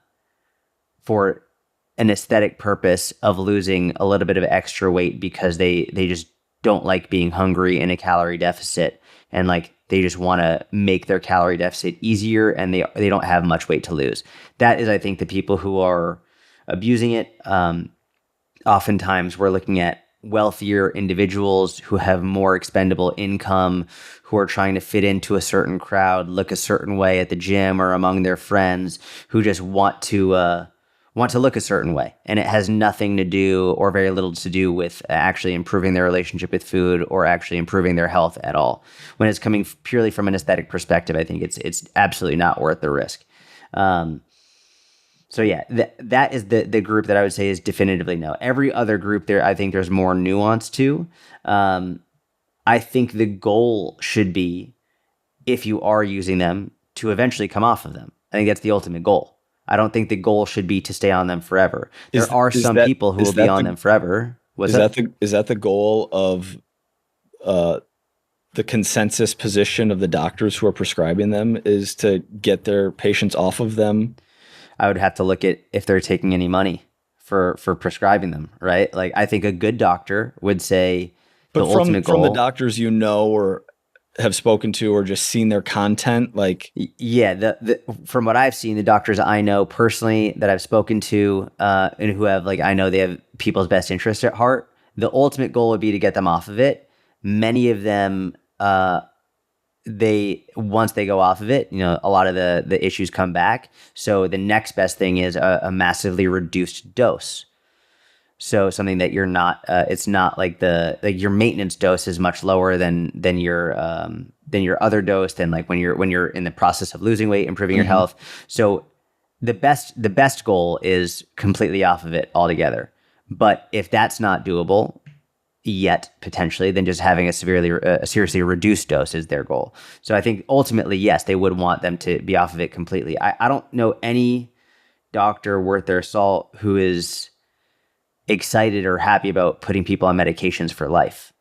aesthetic purpose of losing a little bit of extra weight because they just don't like being hungry in a calorie deficit, and like they just want to make their calorie deficit easier, and they don't have much weight to lose. That is, I think, the people who are abusing it. Oftentimes we're looking at wealthier individuals who have more expendable income, who are trying to fit into a certain crowd, look a certain way at the gym or among their friends, who just want to look a certain way. And it has nothing to do, or very little to do, with actually improving their relationship with food or actually improving their health at all. When it's coming purely from an aesthetic perspective, I think it's absolutely not worth the risk. So yeah, that is the group that I would say is definitively no. Every other group there, I think there's more nuance to. I think the goal should be, if you are using them, to eventually come off of them. I think that's the ultimate goal. I don't think the goal should be to stay on them forever. There are some people who will be on them forever. Is that the goal of the consensus position of the doctors who are prescribing them, is to get their patients off of them? I would have to look at if they're taking any money for prescribing them, right? Like, I think a good doctor would say, but from the doctors or have spoken to or just seen their content, like, yeah, from what I've seen, the doctors I know personally that I've spoken to, and who have, like, I know they have people's best interest at heart. The ultimate goal would be to get them off of it. Many of them, once they go off of it, a lot of the issues come back. So the next best thing is a massively reduced dose. So something that you're not, it's not like your maintenance dose is much lower than your other dose, than like when you're in the process of losing weight, improving your health. So the best goal is completely off of it altogether. But if that's not doable yet, potentially, then just having a seriously reduced dose is their goal. So I think ultimately, yes, they would want them to be off of it completely. I don't know any doctor worth their salt who is excited or happy about putting people on medications for life.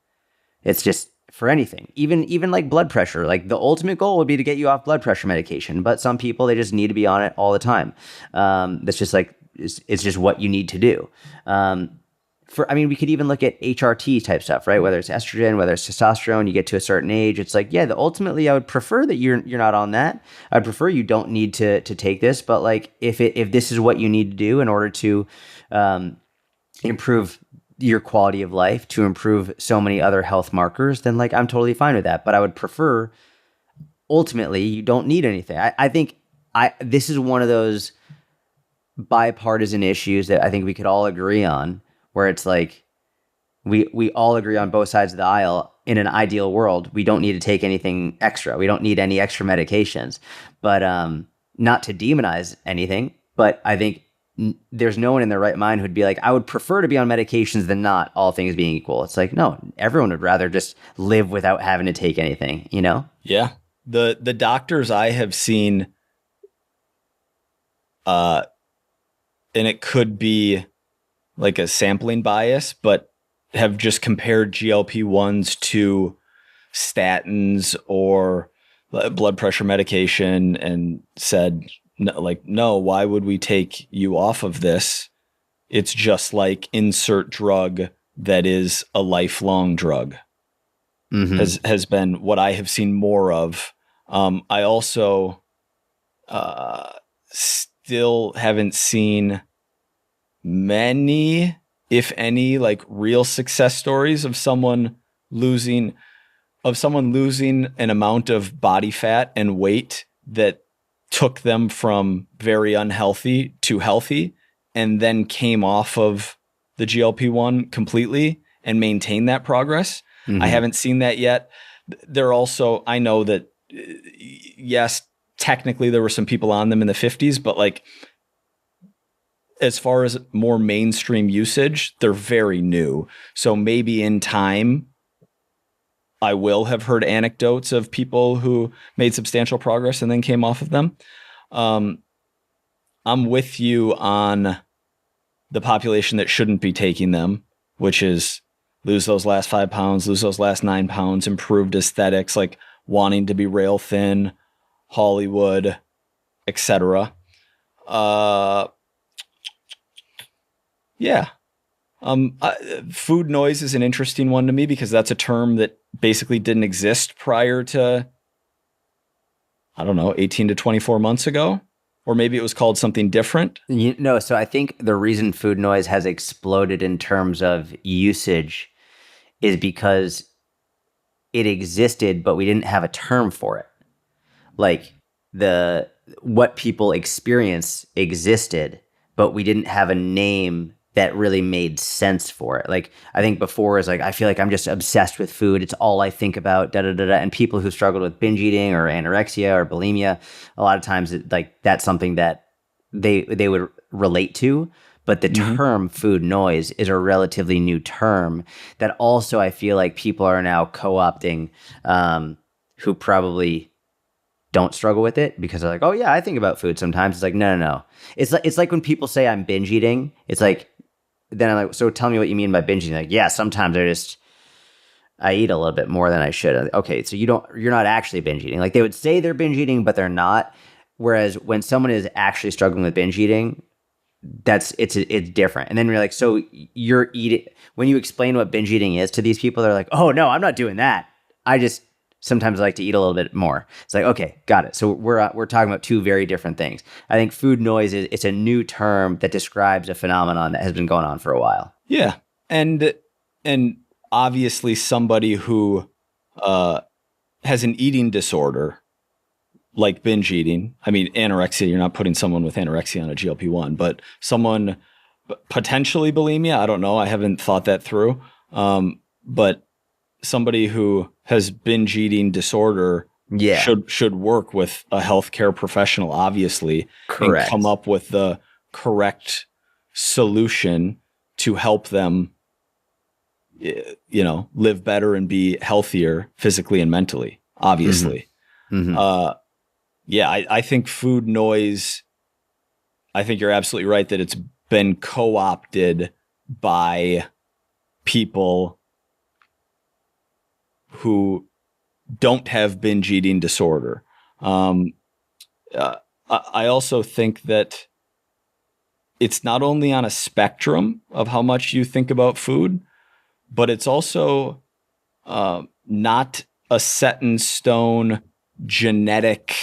It's just for anything, even like blood pressure. Like, the ultimate goal would be to get you off blood pressure medication, but some people, they just need to be on it all the time. That's just like, it's just what you need to do. We could even look at HRT type stuff, right? Whether it's estrogen, whether it's testosterone, you get to a certain age, it's like, yeah, ultimately I would prefer that you're not on that. I'd prefer you don't need to take this, but like, if this is what you need to do in order to improve your quality of life, to improve so many other health markers, then like, I'm totally fine with that. But I would prefer, ultimately, you don't need anything. I think this is one of those bipartisan issues that I think we could all agree on, where it's like we all agree on both sides of the aisle. in an ideal world, we don't need to take anything extra. We don't need any extra medications. But not to demonize anything, but I think there's no one in their right mind who'd be like, I would prefer to be on medications than not, all things being equal. It's like, no, everyone would rather just live without having to take anything, you know? Yeah. The doctors I have seen, and it could be like a sampling bias, but have just compared GLP-1s to statins or blood pressure medication and said, no, why would we take you off of this? It's just like insert drug that is a lifelong drug. Has been what I have seen more of. I also still haven't seen many, if any, like real success stories of someone losing an amount of body fat and weight that took them from very unhealthy to healthy and then came off of the GLP-1 completely and maintained that progress. I haven't seen that yet. I know that, yes, technically there were some people on them in the 50s, but like, as far as more mainstream usage, they're very new. So maybe in time, I will have heard anecdotes of people who made substantial progress and then came off of them. I'm with you on the population that shouldn't be taking them, which is lose those last 5 pounds, lose those last 9 pounds, improved aesthetics, like wanting to be rail thin, Hollywood, etc. Yeah. Food noise is an interesting one to me because that's a term that basically didn't exist prior to, 18 to 24 months ago, or maybe it was called something different. So I think the reason food noise has exploded in terms of usage is because it existed, but we didn't have a term for it. Like what people experience existed, but we didn't have a name that really made sense for it. Like, I think before is like, I feel like I'm just obsessed with food. It's all I think about, And people who struggled with binge eating or anorexia or bulimia, a lot of times that's something that they would relate to. But the term food noise is a relatively new term that also I feel like people are now co-opting, who probably don't struggle with it because they're like, oh yeah, I think about food sometimes. It's like, no. It's like when people say I'm binge eating, it's like, then I'm like, so tell me what you mean by binge eating. Like, yeah, sometimes I eat a little bit more than I should. Okay, so you're not actually binge eating. Like, they would say they're binge eating, but they're not. Whereas when someone is actually struggling with binge eating, it's different. And then you're like, so you're eating, when you explain what binge eating is to these people, they're like, oh no, I'm not doing that. I just sometimes like to eat a little bit more. It's like, okay, got it. So we're talking about two very different things. I think food noise it's a new term that describes a phenomenon that has been going on for a while. Yeah. And obviously somebody who has an eating disorder like binge eating. I mean, anorexia, you're not putting someone with anorexia on a GLP-1, but someone potentially bulimia, I don't know. I haven't thought that through. But somebody who has binge eating disorder should work with a healthcare professional, obviously, correct, and come up with the correct solution to help them, live better and be healthier physically and mentally, obviously. I think food noise, I think you're absolutely right that it's been co-opted by people who don't have binge eating disorder. I also think that it's not only on a spectrum of how much you think about food, but it's also not a set in stone genetic,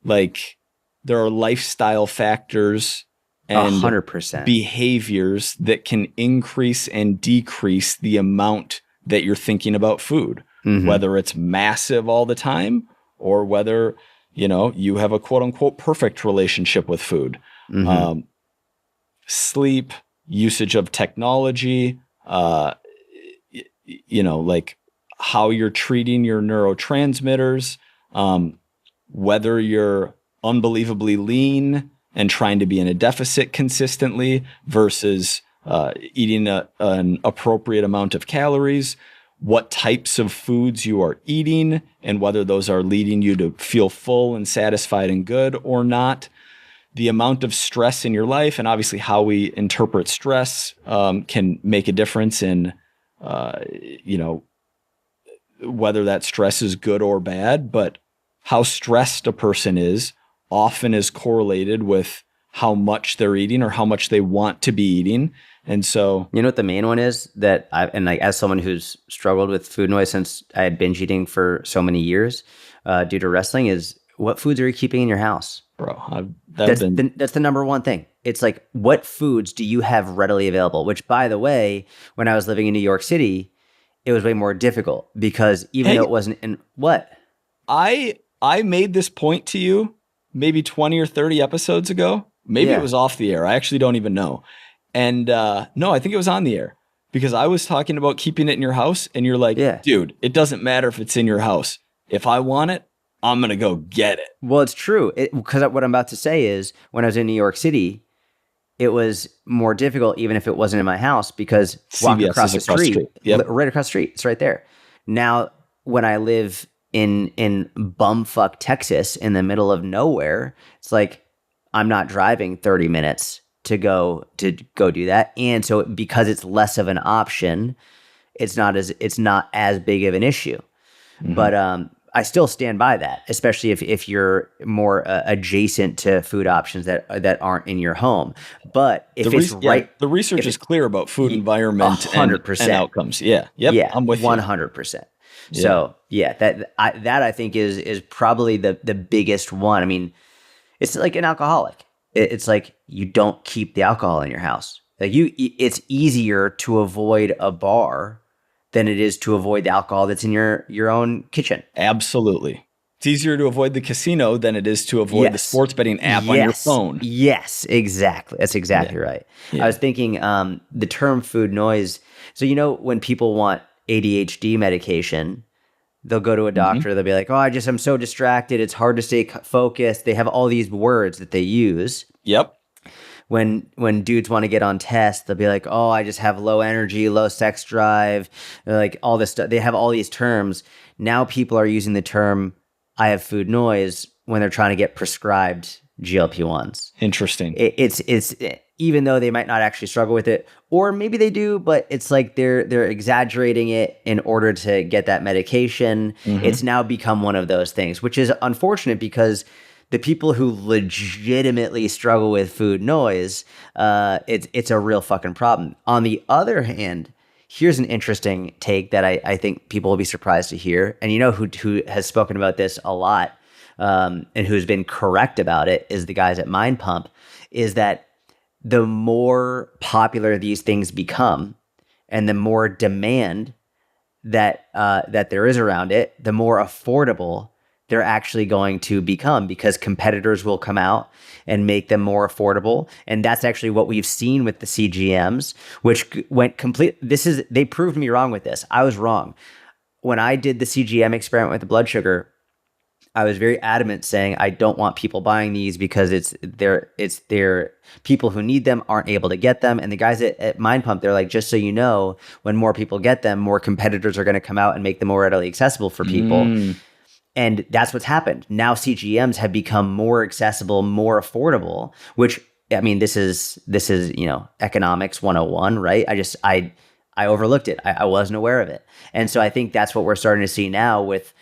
like there are lifestyle factors and 100% behaviors that can increase and decrease the amount that you're thinking about food, whether it's massive all the time or whether, you have a quote unquote perfect relationship with food. Sleep, usage of technology, like how you're treating your neurotransmitters, whether you're unbelievably lean and trying to be in a deficit consistently versus eating an appropriate amount of calories, what types of foods you are eating, and whether those are leading you to feel full and satisfied and good or not. The amount of stress in your life, and obviously how we interpret stress can make a difference in, whether that stress is good or bad. But how stressed a person is often is correlated with how much they're eating or how much they want to be eating. And so, you know what the main one is that as someone who's struggled with food noise since I had binge eating for so many years due to wrestling, is what foods are you keeping in your house? Bro, that's the number one thing. It's like, what foods do you have readily available? Which, by the way, when I was living in New York City, it was way more difficult because even though it wasn't in what? I made this point to you maybe 20 or 30 episodes ago. Maybe it was off the air. I actually don't even know. And no, I think it was on the air because I was talking about keeping it in your house and you're like, dude, it doesn't matter if it's in your house. If I want it, I'm going to go get it. Well, it's true. Because what I'm about to say is when I was in New York City, it was more difficult even if it wasn't in my house because walking across the street, right across the street, it's right there. Now, when I live in bumfuck Texas in the middle of nowhere, it's like I'm not driving 30 minutes to go do that. And so because it's less of an option, it's not as big of an issue. Mm-hmm. But I still stand by that, especially if you're more adjacent to food options that aren't in your home. But if the research is clear about food environment 100%. And outcomes. Yeah. Yep. Yeah. I'm with 100%. You. So that I think is probably the biggest one. I mean, it's like an alcoholic. It's like you don't keep the alcohol in your house. Like it's easier to avoid a bar than it is to avoid the alcohol that's in your own kitchen. Absolutely. It's easier to avoid the casino than it is to avoid the sports betting app on your phone. Yes, exactly. That's exactly right. Yeah. I was thinking the term food noise. So, when people want ADHD medication, they'll go to a doctor. Mm-hmm. They'll be like, oh, I'm so distracted. It's hard to stay focused. They have all these words that they use. Yep. When dudes want to get on tests, they'll be like, oh, I just have low energy, low sex drive, like all this stuff. They have all these terms. Now people are using the term, I have food noise, when they're trying to get prescribed GLP-1s. Interesting. It's even though they might not actually struggle with it, or maybe they do, but it's like they're exaggerating it in order to get that medication. Mm-hmm. It's now become one of those things, which is unfortunate because the people who legitimately struggle with food noise, it's a real fucking problem. On the other hand, here's an interesting take that I think people will be surprised to hear. And who has spoken about this a lot and who's been correct about it is the guys at Mind Pump, is that the more popular these things become and the more demand that there is around it, the more affordable they're actually going to become because competitors will come out and make them more affordable. And that's actually what we've seen with the CGMs, which went complete. They proved me wrong with this. I was wrong. When I did the CGM experiment with the blood sugar, I was very adamant saying I don't want people buying these because it's their people who need them aren't able to get them. And the guys at Mind Pump, they're like, just so you know, when more people get them, more competitors are going to come out and make them more readily accessible for people. And that's what's happened. Now CGMs have become more accessible, more affordable, which, I mean, this is economics 101, right? I overlooked it. I wasn't aware of it. And so I think that's what we're starting to see now with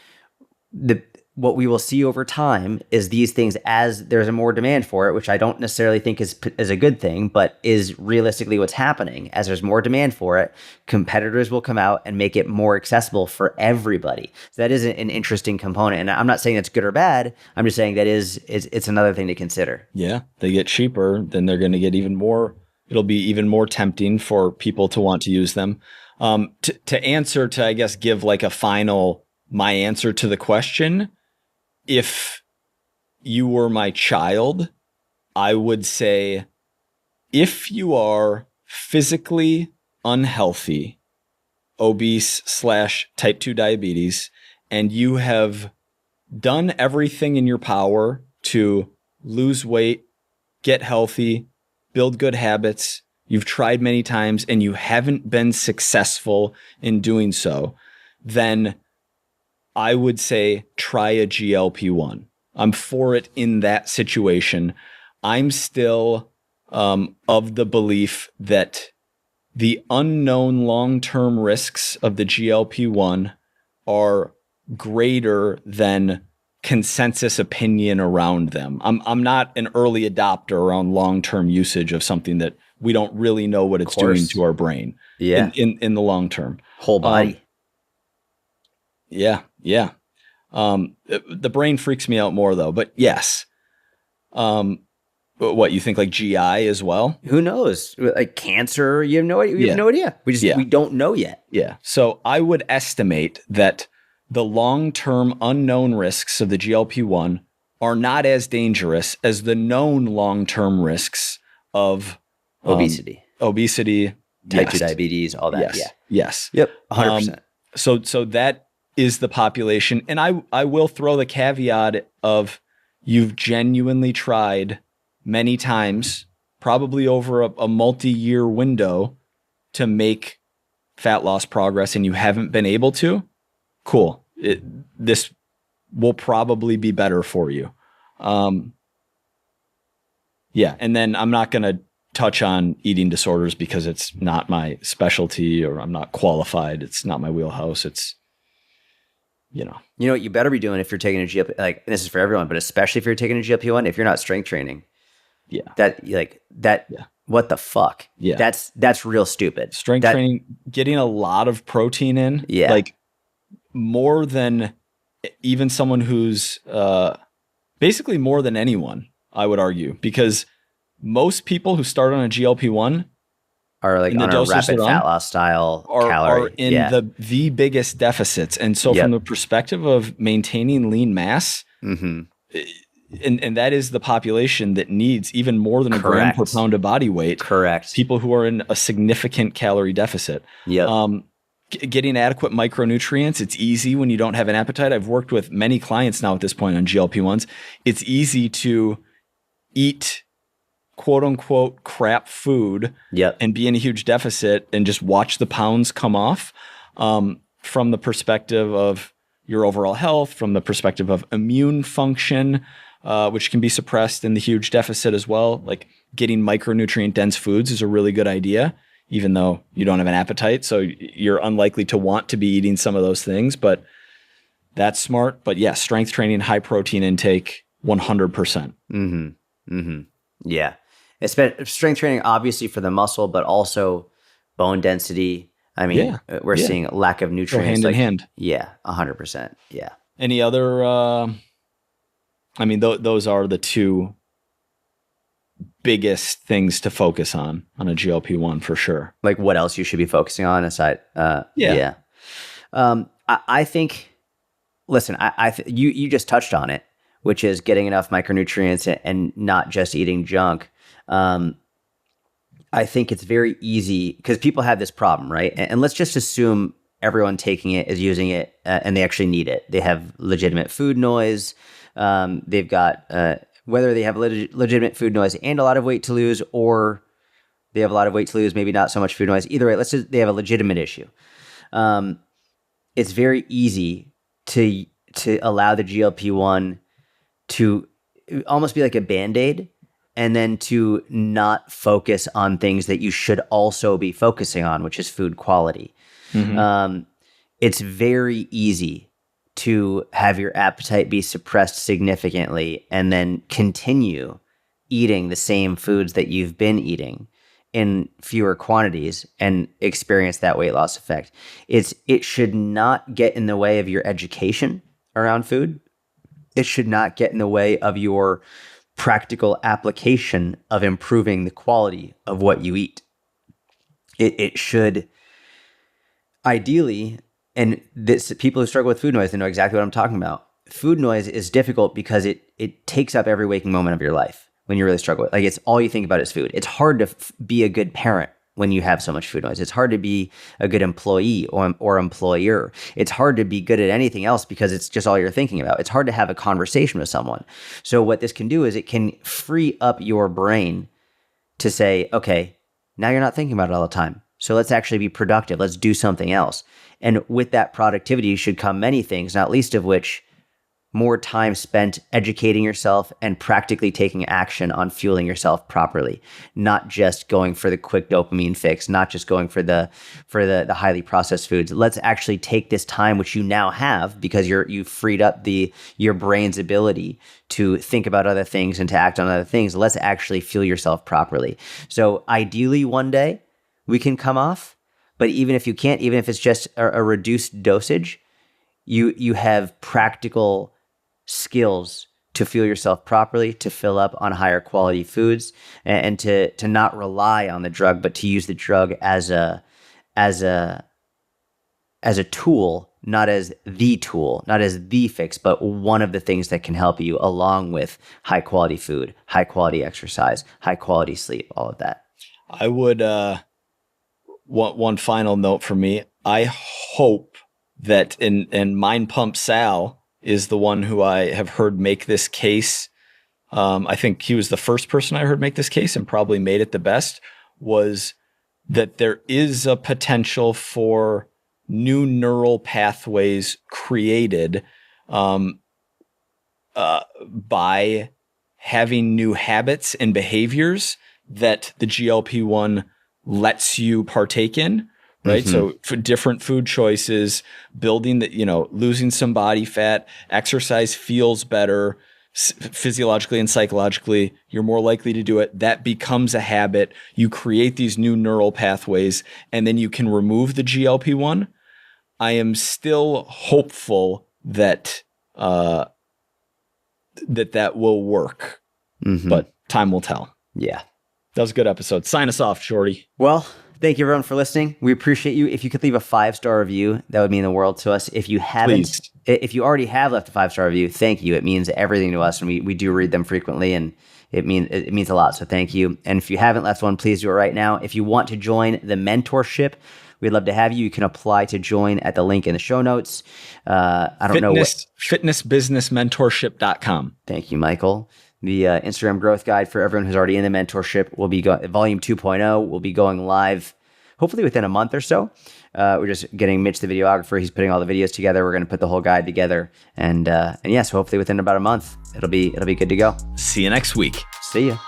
what we will see over time is these things, as there's a more demand for it, which I don't necessarily think is a good thing, but is realistically what's happening. As there's more demand for it, competitors will come out and make it more accessible for everybody. So that is an interesting component. And I'm not saying that's good or bad. I'm just saying that it's another thing to consider. Yeah, they get cheaper, then they're going to get even more. It'll be even more tempting for people to want to use them. To answer, to I guess give like a final, my answer to the question. If you were my child, I would say, if you are physically unhealthy obese / type 2 diabetes, and you have done everything in your power to lose weight, get healthy, build good habits, you've tried many times and you haven't been successful in doing so, then I would say try a GLP-1. I'm for it in that situation. I'm still of the belief that the unknown long-term risks of the GLP-1 are greater than consensus opinion around them. I'm not an early adopter around long-term usage of something that we don't really know what it's doing to our brain in the long term. Whole body. Yeah. The brain freaks me out more though, but yes. What you think, like GI as well? Who knows? Like cancer, you have no idea. We have no idea. We don't know yet. Yeah. So I would estimate that the long-term unknown risks of the GLP-1 are not as dangerous as the known long-term risks of obesity, type 2 diabetes, all that. Yes. Yep. 100%. So that is the population. And I will throw the caveat of you've genuinely tried many times, probably over a multi-year window, to make fat loss progress and you haven't been able to. Cool. This will probably be better for you. And then I'm not going to touch on eating disorders because it's not my specialty or I'm not qualified. It's not my wheelhouse. It's, you know what you better be doing if you're taking a GLP, like this is for everyone, but especially if you're taking a GLP-1, if you're not strength training, what the fuck? Yeah. That's real stupid. Strength training, getting a lot of protein in, like more than even someone who's basically more than anyone, I would argue, because most people who start on a GLP-1 are like on a rapid fat loss style are in the biggest deficits. And so from the perspective of maintaining lean mass, and that is the population that needs even more than a gram per pound of body weight. Correct. People who are in a significant calorie deficit. Getting adequate micronutrients, it's easy when you don't have an appetite. I've worked with many clients now at this point on GLP-1s. It's easy to eat quote unquote crap food and be in a huge deficit and just watch the pounds come off from the perspective of your overall health, from the perspective of immune function, which can be suppressed in the huge deficit as well. Like getting micronutrient dense foods is a really good idea, even though you don't have an appetite. So you're unlikely to want to be eating some of those things, but that's smart. But yeah, strength training, high protein intake, 100%. Yeah. Strength training, obviously for the muscle, but also bone density. I mean, we're seeing a lack of nutrients. Go hand in hand. Yeah, 100%. Yeah. Any other, those are the two biggest things to focus on a GLP-1 for sure. Like what else you should be focusing on aside? I think, listen, you just touched on it, which is getting enough micronutrients and not just eating junk. I think it's very easy because people have this problem, right? And let's just assume everyone taking it is using it and they actually need it. They have legitimate food noise. They've got, whether they have legitimate food noise and a lot of weight to lose, or they have a lot of weight to lose, maybe not so much food noise. Either way, let's just, they have a legitimate issue. It's very easy to allow the GLP-1 to almost be like a Band-Aid, and then to not focus on things that you should also be focusing on, which is food quality. It's very easy to have your appetite be suppressed significantly and then continue eating the same foods that you've been eating in fewer quantities and experience that weight loss effect. It should not get in the way of your education around food. It should not get in the way of your practical application of improving the quality of what you eat. It should ideally, and this, people who struggle with food noise, they know exactly what I'm talking about. Food noise is difficult because it takes up every waking moment of your life when you really struggle with, like, it's all you think about is food. It's hard to be a good parent when you have so much food noise. It's hard to be a good employee or employer. It's hard to be good at anything else because it's just all you're thinking about. It's hard to have a conversation with someone. So what this can do is it can free up your brain to say, okay, now you're not thinking about it all the time. So let's actually be productive. Let's do something else. And with that productivity should come many things, not least of which more time spent educating yourself and practically taking action on fueling yourself properly, not just going for the quick dopamine fix, not just going for the highly processed foods. Let's actually take this time, which you now have because you've freed up your brain's ability to think about other things and to act on other things. Let's actually fuel yourself properly. So ideally one day we can come off, but even if you can't, even if it's just a reduced dosage, you have practical skills to fuel yourself properly, to fill up on higher quality foods, and to not rely on the drug, but to use the drug as a tool, not as the tool, not as the fix, but one of the things that can help you along with high quality food, high quality exercise, high quality sleep, all of that. I would one final note for me. I hope that and Mind Pump Sal is the one who I have heard make this case. I think he was the first person I heard make this case and probably made it the best, was that there is a potential for new neural pathways created by having new habits and behaviors that the GLP-1 lets you partake in. Right. Mm-hmm. So for different food choices, building losing some body fat, exercise feels better physiologically and psychologically. You're more likely to do it. That becomes a habit. You create these new neural pathways and then you can remove the GLP-1. I am still hopeful that that will work, but time will tell. Yeah. That was a good episode. Sign us off, Shorty. Well, thank you everyone for listening. We appreciate you. If you could leave a 5-star review, that would mean the world to us. If you haven't, if you already have left a 5-star review, thank you. It means everything to us, and we do read them frequently, and it means a lot. So thank you. And if you haven't left one, please do it right now. If you want to join the mentorship, we'd love to have you. You can apply to join at the link in the show notes. Fitnessbusinessmentorship.com. Thank you, Michael. The Instagram growth guide for everyone who's already in the mentorship will be volume 2.0 will be going live hopefully within a month or so. We're just getting Mitch, the videographer. He's putting all the videos together. We're going to put the whole guide together. And yes, hopefully within about a month, it'll be good to go. See you next week. See ya.